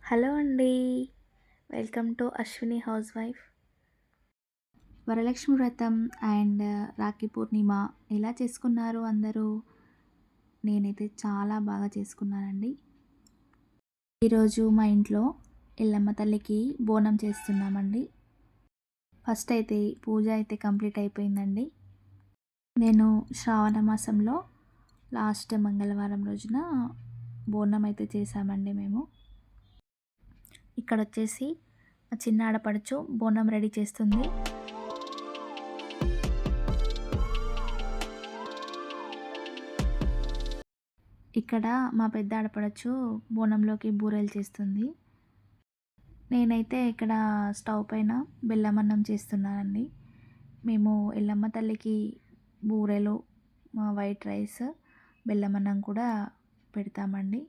Hello అండి. Welcome to Ashwini house wife. Varalakshmi వ్రతం and Rakhi పూర్ణిమ ఎలా చేసుకున్నారు అందరూ? నేనైతే చాలా బాగా చేసుకున్నానండి. ఈరోజు మా ఇంట్లో ఎల్లమ్మ తల్లికి బోనం చేస్తున్నామండి. ఫస్ట్ అయితే పూజ అయితే కంప్లీట్ అయిపోయిందండి. నేను శ్రావణ మాసంలో లాస్ట్ మంగళవారం రోజున బోనం అయితే చేశామండి మేము. ఇక్కడొచ్చేసి మా చిన్న ఆడపడుచు బోనం రెడీ చేస్తుంది. ఇక్కడ మా పెద్ద ఆడపడుచు బోనంలోకి బూరెలు చేస్తుంది. నేనైతే ఇక్కడ స్టవ్ పైన బెల్లమన్నం చేస్తున్నానండి. మేము ఎల్లమ్మ తల్లికి బూరెలు, వైట్ రైస్, బెల్లమన్నం కూడా పెడతామండి.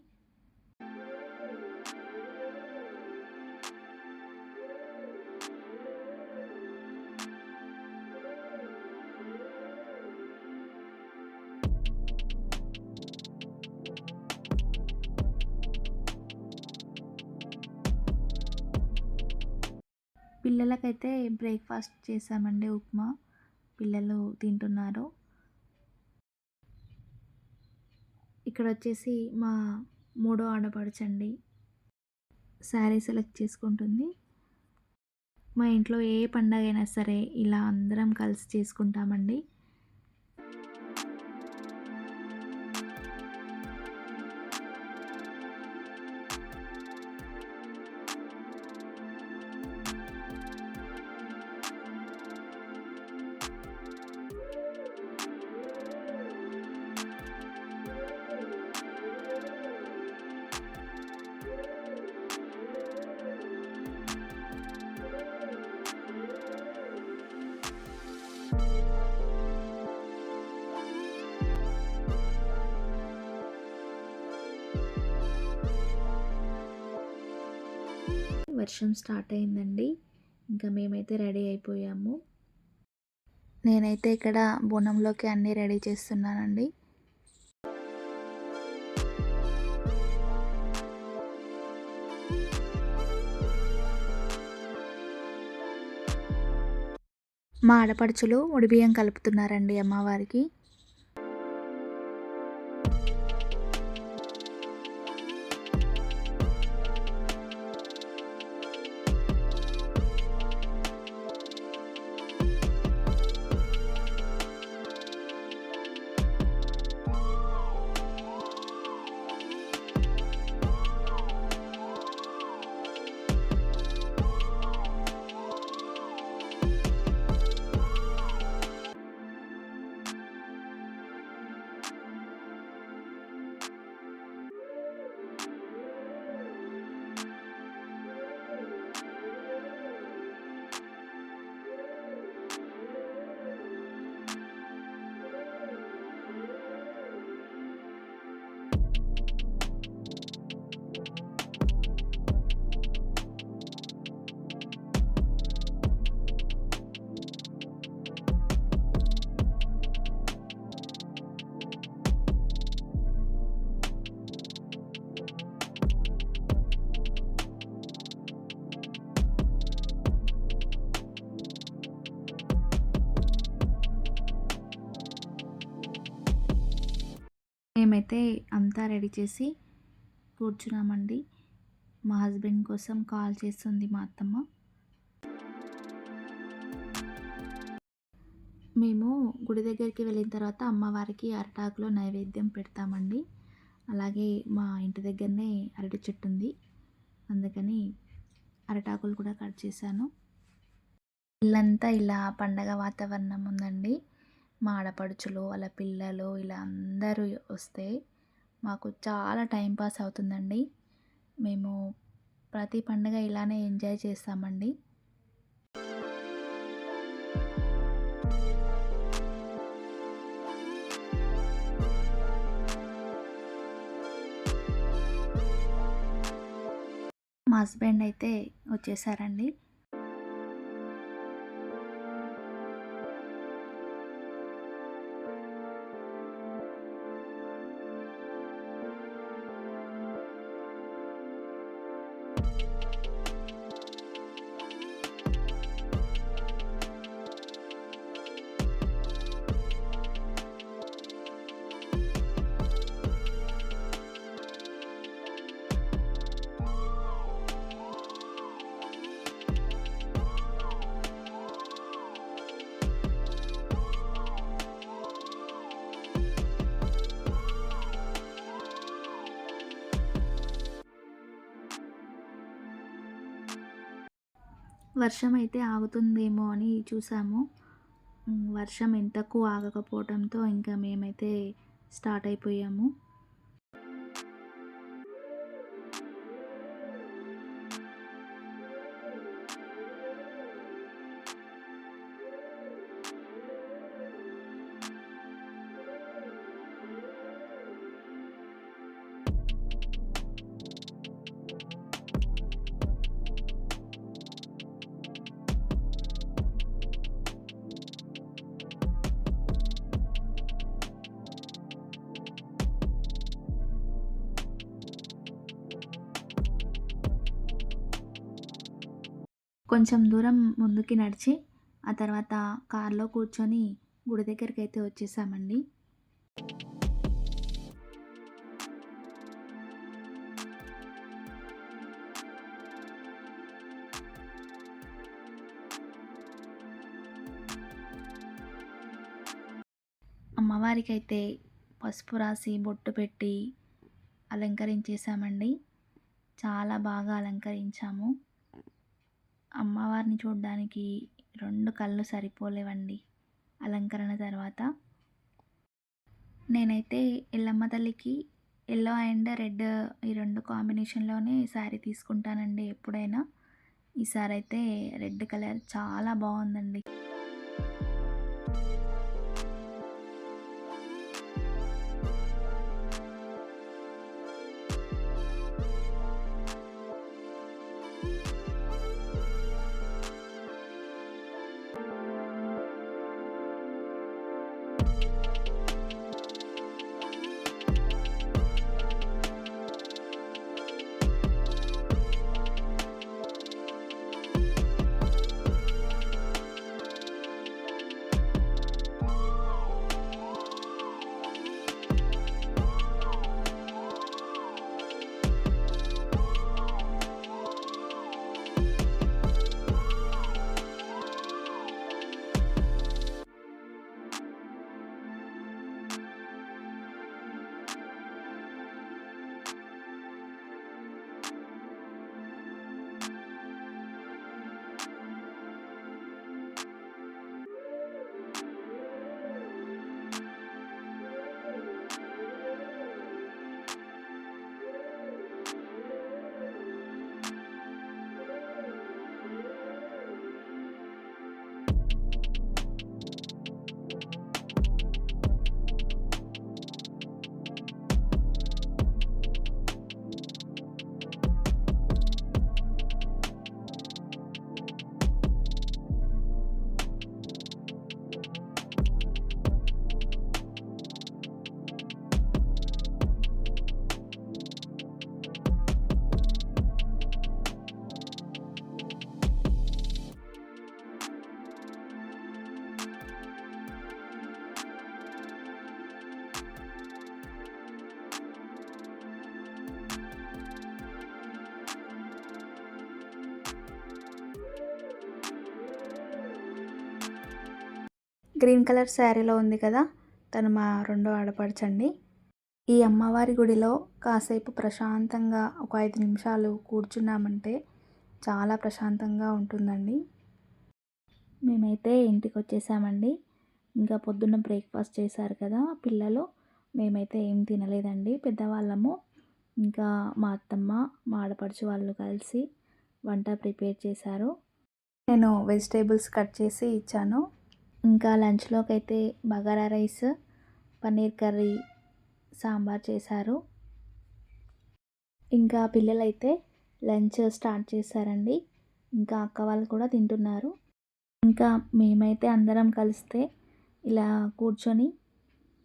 పిల్లలకైతే బ్రేక్‌ఫాస్ట్ చేశామండి ఉప్మా. పిల్లలు తింటున్నారు. ఇక్కడొచ్చేసి మా మూడో ఆడపడుచండి. శారీ సెలెక్ట్ చేసుకుంటుంది. మా ఇంట్లో ఏ పండగైనా సరే ఇలా అందరం కలిసి చేసుకుంటామండి. వర్షం స్టార్ట్ అయిందండి. ఇంకా మేమైతే రెడీ అయిపోయాము. నేనైతే ఇక్కడ బోనంలోకి అన్నీ రెడీ చేస్తున్నానండి. మా ఆడపడుచులు ఒడిబియ్యం కలుపుతున్నారండి అమ్మవారికి. మేమైతే అంతా రెడీ చేసి కూర్చున్నామండి. మా హస్బెండ్ కోసం కాల్ చేస్తుంది మా అత్తమ్మ. మేము గుడి దగ్గరికి వెళ్ళిన తర్వాత అమ్మవారికి అరిటాకులో నైవేద్యం పెడతామండి. అలాగే మా ఇంటి దగ్గరనే అరటి చెట్టు ఉంది. అందుకని అరిటాకులు కూడా కట్ చేశాను. ఇల్లంతా ఇలా పండగ వాతావరణం ఉందండి. మా ఆడపడుచులు, వాళ్ళ పిల్లలు ఇలా అందరూ వస్తే మాకు చాలా టైం పాస్ అవుతుందండి. మేము ప్రతి పండుగ ఇలానే ఎంజాయ్ చేస్తామండి. మా హస్బెండ్ అయితే వచ్చేసారండి. వర్షం అయితే ఆగుతుందేమో అని చూసాము. వర్షం ఎంతకు ఆగకపోవడంతో ఇంకా మేమైతే స్టార్ట్ అయిపోయాము. కొంచెం దూరం ముందుకి నడిచి, ఆ తర్వాత కార్‌లో కూర్చొని గుడి దగ్గరికైతే వచ్చేసామండి. అమ్మవారికైతే పసుపు రాసి, బొట్టు పెట్టి అలంకరించేసామండి. చాలా బాగా అలంకరించాము. అమ్మవారిని చూడ్డానికి 2 కళ్ళు సరిపోలేవండి అలంకరణ తర్వాత. నేనైతే ఎల్లమ్మ తల్లికి యెల్లో అండ్ రెడ్ ఈ 2 కాంబినేషన్‌లోనే శారీ తీసుకుంటానండి ఎప్పుడైనా. ఈసారైతే రెడ్ కలర్ చాలా బావుందండి. గ్రీన్ కలర్ శారీలో ఉంది కదా! తను మా రెండో ఆడపడుచండి. ఈ అమ్మవారి గుడిలో కాసేపు ప్రశాంతంగా ఒక 5 నిమిషాలు కూర్చున్నామంటే చాలా ప్రశాంతంగా ఉంటుందండి. మేమైతే ఇంటికొచ్చేసామండి. ఇంకా పొద్దున్న బ్రేక్‌ఫాస్ట్ చేశారు కదా పిల్లలు. మేమైతే ఏం తినలేదండి పెద్దవాళ్ళము. ఇంకా మా అత్తమ్మ, మా ఆడపడుచు వాళ్ళు కలిసి వంట ప్రిపేర్ చేశారు. నేను వెజిటేబుల్స్ కట్ చేసి ఇచ్చాను. ఇంకా లంచ్‌లోకైతే బగారా రైస్, పన్నీర్ కర్రీ, సాంబార్ చేశారు. ఇంకా పిల్లలైతే లంచ్ స్టార్ట్ చేశారండి. ఇంకా అక్క వాళ్ళు కూడా తింటున్నారు. ఇంకా మేమైతే అందరం కలిస్తే ఇలా కూర్చొని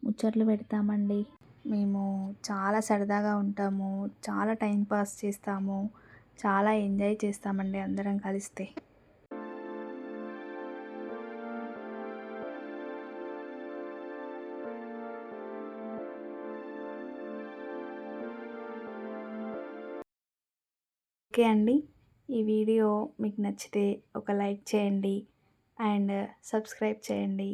ముచ్చట్లు పెడతామండి. మేము చాలా సరదాగా ఉంటాము. చాలా టైం పాస్ చేస్తాము. చాలా ఎంజాయ్ చేస్తామండి అందరం కలిస్తే. ఓకే అండి. ఈ వీడియో మీకు నచ్చితే ఒక లైక్ చేయండి అండ్ సబ్స్క్రైబ్ చేయండి.